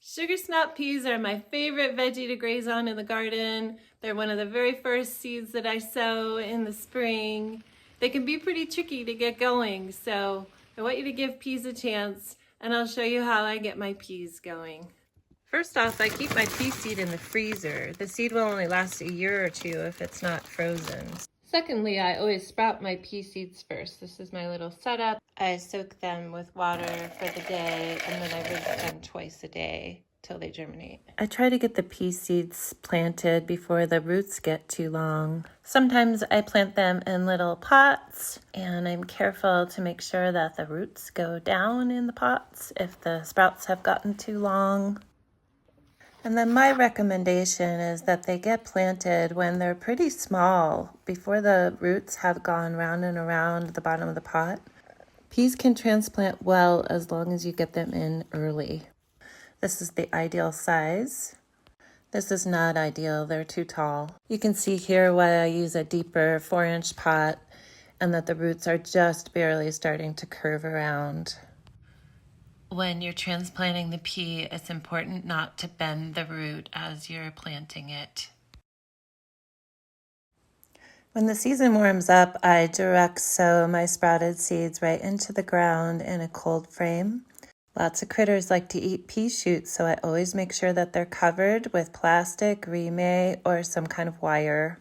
Sugar snap peas are my favorite veggie to graze on in the garden. They're one of the very first seeds that I sow in the spring. They can be pretty tricky to get going, so I want you to give peas a chance, and I'll show you how I get my peas going. First off, I keep my pea seed in the freezer. The seed will only last a year or two if it's not frozen. Secondly, I always sprout my pea seeds first. This is my little setup. I soak them with water for the day, and then I rinse them twice a day till they germinate. I try to get the pea seeds planted before the roots get too long. Sometimes I plant them in little pots, and I'm careful to make sure that the roots go down in the pots if the sprouts have gotten too long. And then my recommendation is that they get planted when they're pretty small, before the roots have gone round and around the bottom of the pot. Peas can transplant well as long as you get them in early. This is the ideal size. This is not ideal, they're too tall. You can see here why I use a deeper 4-inch pot and that the roots are just barely starting to curve around. When you're transplanting the pea, it's important not to bend the root as you're planting it. When the season warms up, I direct sow my sprouted seeds right into the ground in a cold frame. Lots of critters like to eat pea shoots, so I always make sure that they're covered with plastic, remay, or some kind of wire.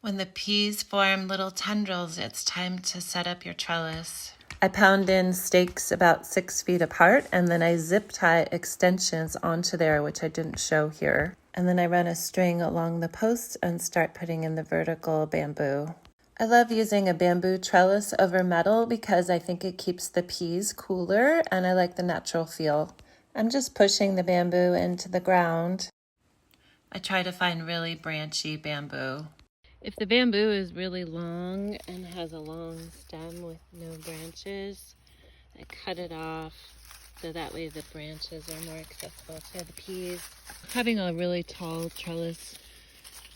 When the peas form little tendrils, it's time to set up your trellis. I pound in stakes about 6 feet apart, and then I zip tie extensions onto there, which I didn't show here. And then I run a string along the posts and start putting in the vertical bamboo. I love using a bamboo trellis over metal because I think it keeps the peas cooler and I like the natural feel. I'm just pushing the bamboo into the ground. I try to find really branchy bamboo. If the bamboo is really long and has a long stem with no branches, I cut it off so that way the branches are more accessible to the peas. Having a really tall trellis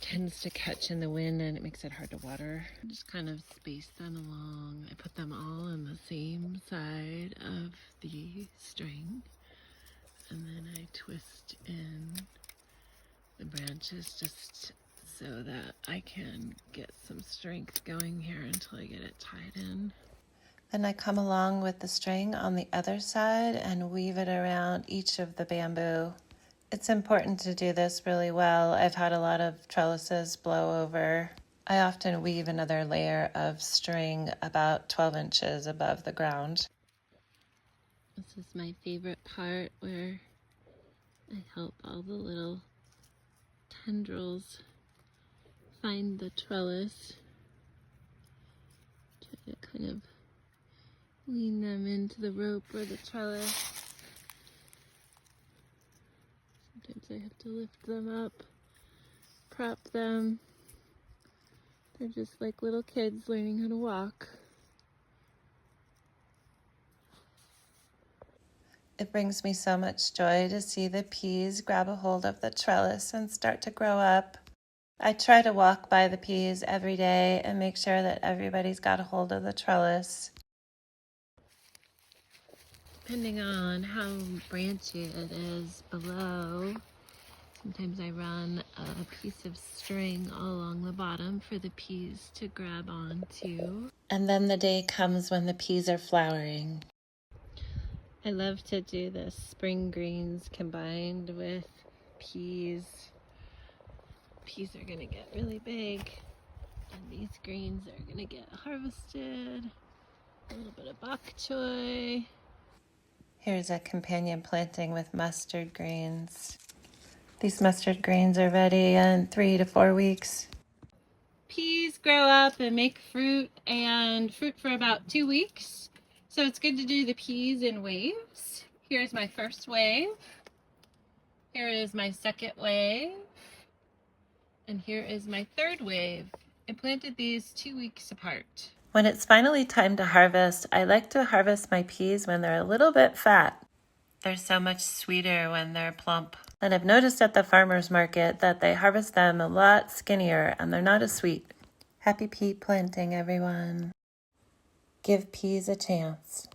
tends to catch in the wind and it makes it hard to water. I just kind of space them along. I put them all on the same side of the string, and then I twist in the branches just so that I can get some strength going here until I get it tied in. Then I come along with the string on the other side and weave it around each of the bamboo. It's important to do this really well. I've had a lot of trellises blow over. I often weave another layer of string about 12 inches above the ground. This is my favorite part where I help all the little tendrils find the trellis. Try to kind of lean them into the rope or the trellis. Sometimes I have to lift them up, prop them. They're just like little kids learning how to walk. It brings me so much joy to see the peas grab a hold of the trellis and start to grow up. I try to walk by the peas every day and make sure that everybody's got a hold of the trellis. Depending on how branchy it is below, sometimes I run a piece of string all along the bottom for the peas to grab onto. And then the day comes when the peas are flowering. I love to do the spring greens combined with peas. Peas are gonna get really big, and these greens are gonna get harvested. A little bit of bok choy. Here's a companion planting with mustard greens. These mustard greens are ready in 3 to 4 weeks. Peas grow up and make fruit for about 2 weeks. So it's good to do the peas in waves. Here's my first wave. Here is my second wave. And here is my third wave. I planted these 2 weeks apart. When it's finally time to harvest, I like to harvest my peas when they're a little bit fat. They're so much sweeter when they're plump. And I've noticed at the farmer's market that they harvest them a lot skinnier and they're not as sweet. Happy pea planting, everyone. Give peas a chance.